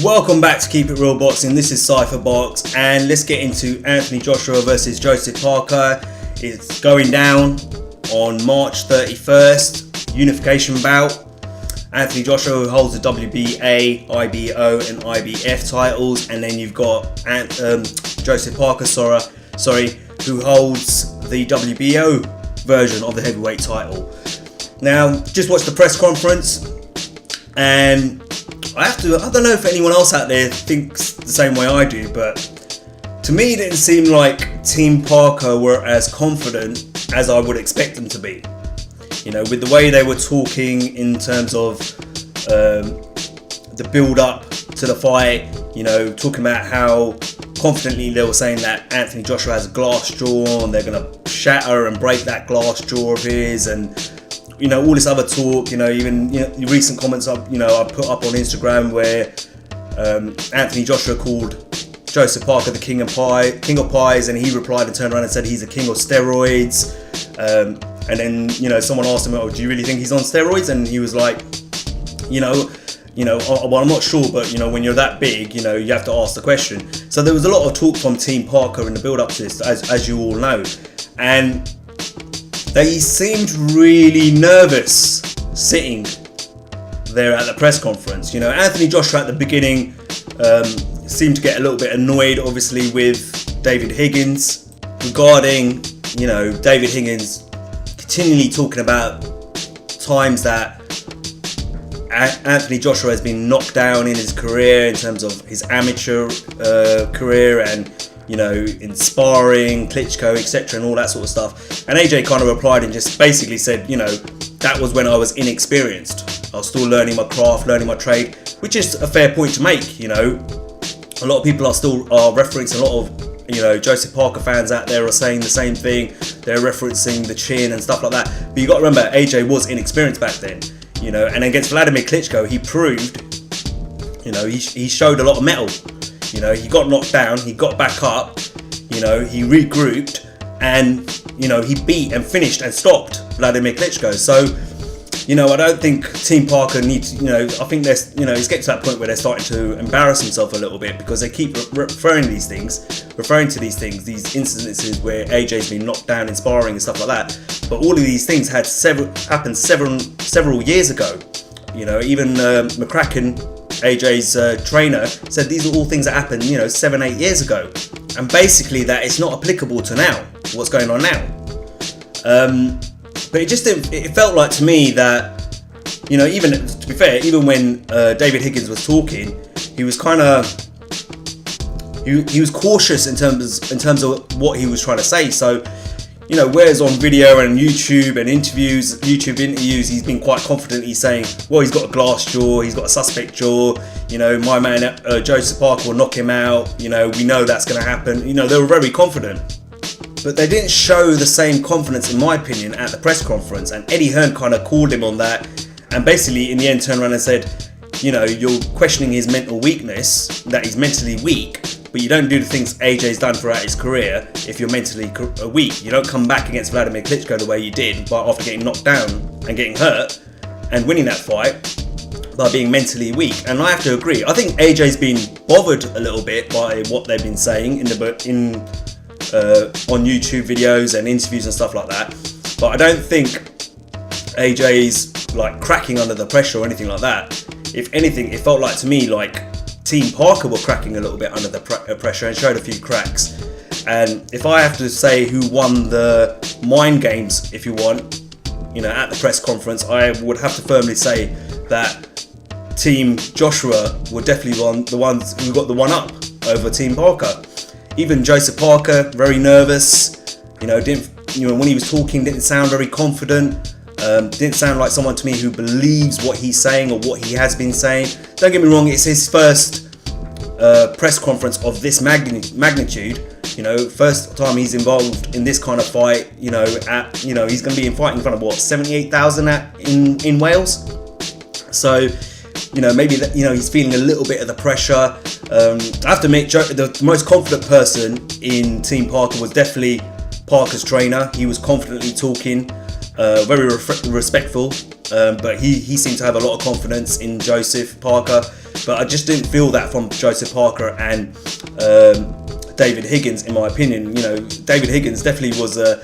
Welcome back to Keep It Real Boxing. This is Cypher Box, and let's get into Anthony Joshua versus Joseph Parker. It's going down on March 31st, unification bout. Anthony Joshua, who holds the WBA, IBO and IBF titles, and then you've got Joseph Parker, who holds the WBO version of the heavyweight title. Now, just watched the press conference, and I don't know if anyone else out there thinks the same way I do, but to me it didn't seem like Team Parker were as confident as I would expect them to be. You know, with the way they were talking in terms of the build up to the fight, you know, talking about how confidently they were saying that Anthony Joshua has a glass jaw and they're going to shatter and break that glass jaw of his, and you know, all this other talk, you know, even, you know, the recent comments I put up on Instagram where Anthony Joshua called Joseph Parker the king of pies, and he replied and turned around and said he's a king of steroids. And then, you know, someone asked him, "Oh, do you really think he's on steroids?" And he was like, well, I'm not sure, but you know, when you're that big, you know, you have to ask the question. So there was a lot of talk from Team Parker in the build up to this, as you all know, and they seemed really nervous sitting there at the press conference. You know, Anthony Joshua at the beginning seemed to get a little bit annoyed, obviously, with David Higgins regarding, you know, David Higgins continually talking about times that Anthony Joshua has been knocked down in his career in terms of his amateur career and, you know, in sparring, Klitschko, etc., and all that sort of stuff. And AJ kind of replied and just basically said, you know, that was when I was inexperienced. I was still learning my craft, learning my trade, which is a fair point to make. You know, a lot of people are referencing, a lot of, you know, Joseph Parker fans out there are saying the same thing. They're referencing the chin and stuff like that. But you got to remember, AJ was inexperienced back then. You know, and against Vladimir Klitschko, he proved, you know, he showed a lot of mettle. You know, he got knocked down, he got back up, you know, he regrouped, and, you know, he beat and finished and stopped Vladimir Klitschko. So, you know, I don't think Team Parker needs, you know, I think there's, you know, it's getting to that point where they're starting to embarrass themselves a little bit, because they keep referring to these things, these incidences where AJ's been knocked down in sparring and stuff like that. But all of these things happened several years ago. You know, even McCracken, AJ's trainer, said these are all things that happened, you know, 7-8 years ago, and basically that it's not applicable to now, what's going on now. But it felt like to me that, you know, even to be fair, even when David Higgins was talking, he was kind of he was cautious in terms of what he was trying to say. So, you know, whereas on video and YouTube interviews, he's been quite confident. He's saying, well, he's got a glass jaw, he's got a suspect jaw, you know, my man Joseph Parker will knock him out, you know, we know that's going to happen. You know, they were very confident. But they didn't show the same confidence, in my opinion, at the press conference. And Eddie Hearn kind of called him on that, and basically in the end turned around and said, you know, you're questioning his mental weakness, that he's mentally weak, but you don't do the things AJ's done throughout his career if you're mentally weak. You don't come back against Vladimir Klitschko the way you did, but after getting knocked down and getting hurt and winning that fight by being mentally weak. And I have to agree. I think AJ's been bothered a little bit by what they've been saying on YouTube videos and interviews and stuff like that. But I don't think AJ's like cracking under the pressure or anything like that. If anything, it felt like to me like Team Parker were cracking a little bit under the pressure and showed a few cracks. And if I have to say who won the mind games, if you want, you know, at the press conference, I would have to firmly say that Team Joshua were definitely the ones who got the one up over Team Parker. Even Joseph Parker, very nervous, you know, when he was talking, didn't sound very confident. Didn't sound like someone to me who believes what he's saying or what he has been saying. Don't get me wrong, it's his first press conference of this magnitude. You know, first time he's involved in this kind of fight. You know, he's going to be fighting in front of 78,000 in Wales. So, you know, maybe that, you know, he's feeling a little bit of the pressure. I have to admit, the most confident person in Team Parker was definitely Parker's trainer. He was confidently talking. Very respectful, but he seemed to have a lot of confidence in Joseph Parker. But I just didn't feel that from Joseph Parker and David Higgins, in my opinion. You know, David Higgins definitely was a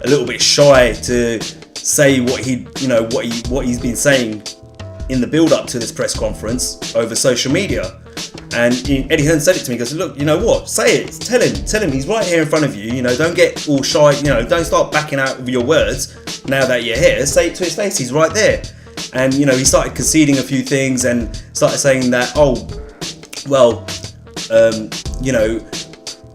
little bit shy to say what he's been saying in the build-up to this press conference over social media. And Eddie Hearn said it to me. He goes, look, you know what? Say it. Tell him. He's right here in front of you. You know, don't get all shy. You know, don't start backing out of your words now that you're here. Say it to his face. He's right there. And, you know, he started conceding a few things and started saying that, you know,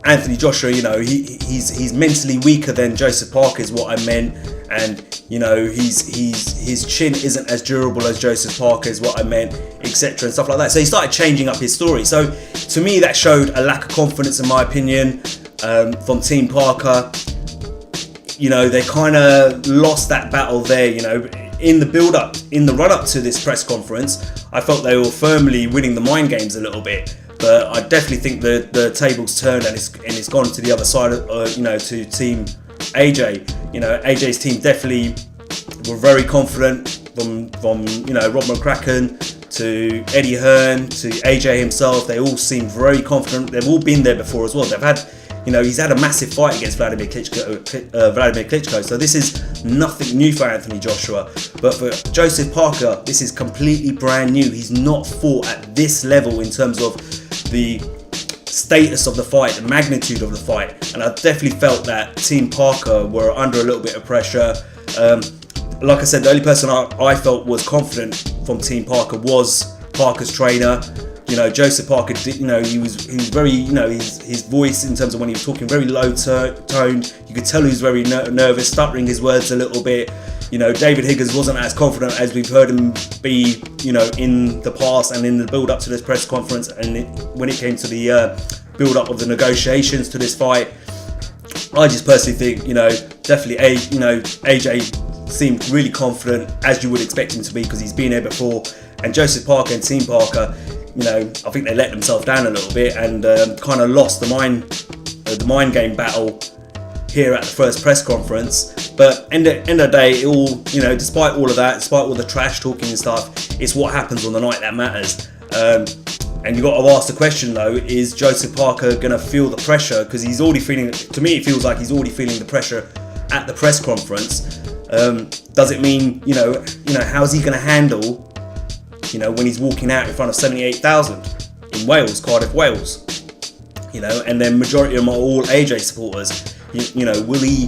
Anthony Joshua, you know, he's mentally weaker than Joseph Parker is what I meant. And, you know, his chin isn't as durable as Joseph Parker is what I meant, etc. and stuff like that. So he started changing up his story. So to me, that showed a lack of confidence, in my opinion, from Team Parker. You know, they kind of lost that battle there, you know. In the run-up to this press conference, I felt they were firmly winning the mind games a little bit. But I definitely think the tables turned and it's gone to the other side of, you know, to Team AJ. You know, AJ's team definitely were very confident from you know, Rob McCracken to Eddie Hearn to AJ himself. They all seemed very confident. They've all been there before as well. They've had, you know, he's had a massive fight against Vladimir Klitschko. So this is nothing new for Anthony Joshua. But for Joseph Parker, this is completely brand new. He's not fought at this level in terms of the status of the fight, the magnitude of the fight, and I definitely felt that Team Parker were under a little bit of pressure. Like I said, the only person I felt was confident from Team Parker was Parker's trainer. You know, Joseph Parker did, you know, he was very, you know, his voice in terms of when he was talking, very low toned. You could tell he was very nervous, stuttering his words a little bit. You know, David Higgins wasn't as confident as we've heard him be, you know, in the past and in the build-up to this press conference. And when it came to the build-up of the negotiations to this fight, I just personally think, you know, definitely AJ seemed really confident, as you would expect him to be, because he's been here before. And Joseph Parker and Team Parker, you know, I think they let themselves down a little bit and kind of lost the mind game battle here at the first press conference. But end of the day, it all, you know, despite all of that, despite all the trash talking and stuff, it's what happens on the night that matters. And you got to ask the question though: is Joseph Parker going to feel the pressure? Because he's already feeling. To me, it feels like he's already feeling the pressure at the press conference. Does it mean, you know, how's he going to handle, you know, when he's walking out in front of 78,000 in Wales, Cardiff, Wales? You know, and then majority of them are all AJ supporters. You know, will he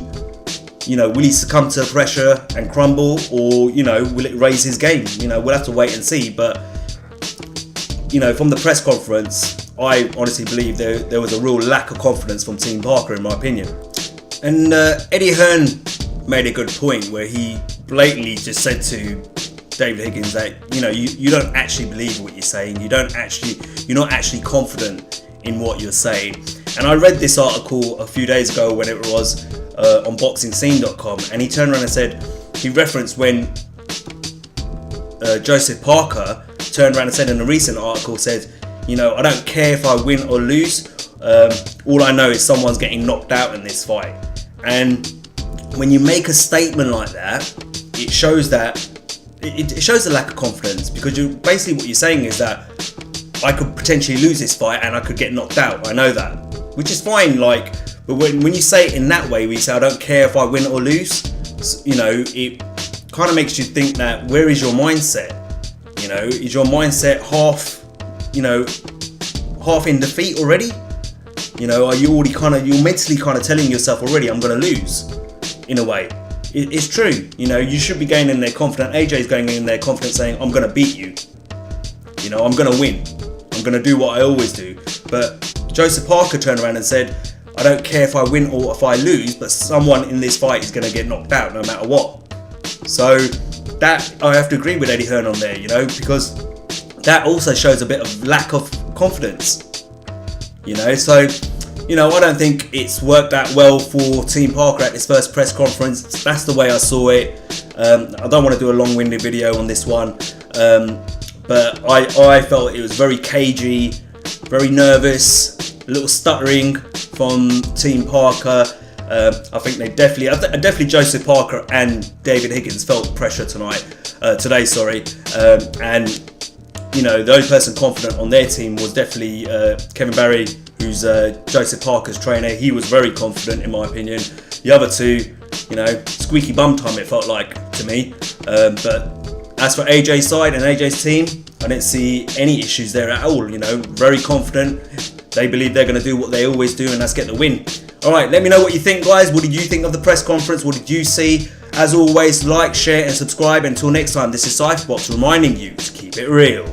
succumb to the pressure and crumble, or, you know, will it raise his game? You know, we'll have to wait and see. But, you know, from the press conference, I honestly believe there was a real lack of confidence from Team Parker, in my opinion. And Eddie Hearn made a good point where he blatantly just said to David Higgins that, you know, you don't actually believe what you're saying. You're not actually confident in what you're saying. And I read this article a few days ago when it was on BoxingScene.com, and he turned around and said, he referenced when Joseph Parker turned around and said in a recent article, said, you know, I don't care if I win or lose. All I know is someone's getting knocked out in this fight. And when you make a statement like that, it shows that it shows a lack of confidence, because basically what you're saying is that I could potentially lose this fight and I could get knocked out. I know that, which is fine. Like, but when you say it in that way, we say I don't care if I win or lose. You know, it kind of makes you think that where is your mindset? You know, is your mindset half in defeat already? You know, are you already you're mentally telling yourself already, I'm going to lose, in a way. It's true. You know, you should be going in there confident. AJ's going in there confident, saying, I'm going to beat you. You know, I'm going to win. I'm going to do what I always do. But Joseph Parker turned around and said, I don't care if I win or if I lose, but someone in this fight is going to get knocked out no matter what. So that, I have to agree with Eddie Hearn on there, you know, because that also shows a bit of lack of confidence. You know, so, you know, I don't think it's worked out well for Team Parker at this first press conference. That's the way I saw it. I don't want to do a long-winded video on this one, but I felt it was very cagey, very nervus, a little stuttering from Team Parker. I think they definitely Joseph Parker and David Higgins felt pressure today. And you know, the only person confident on their team was definitely Kevin Barry, who's Joseph Parker's trainer. He was very confident, in my opinion. The other two, you know, squeaky bum time it felt like to me. But as for AJ's side and AJ's team, I didn't see any issues there at all. You know, very confident. They believe they're going to do what they always do, and that's get the win. All right, let me know what you think, guys. What did you think of the press conference? What did you see? As always, like, share, and subscribe. Until next time, this is Cypherbox reminding you to keep it real.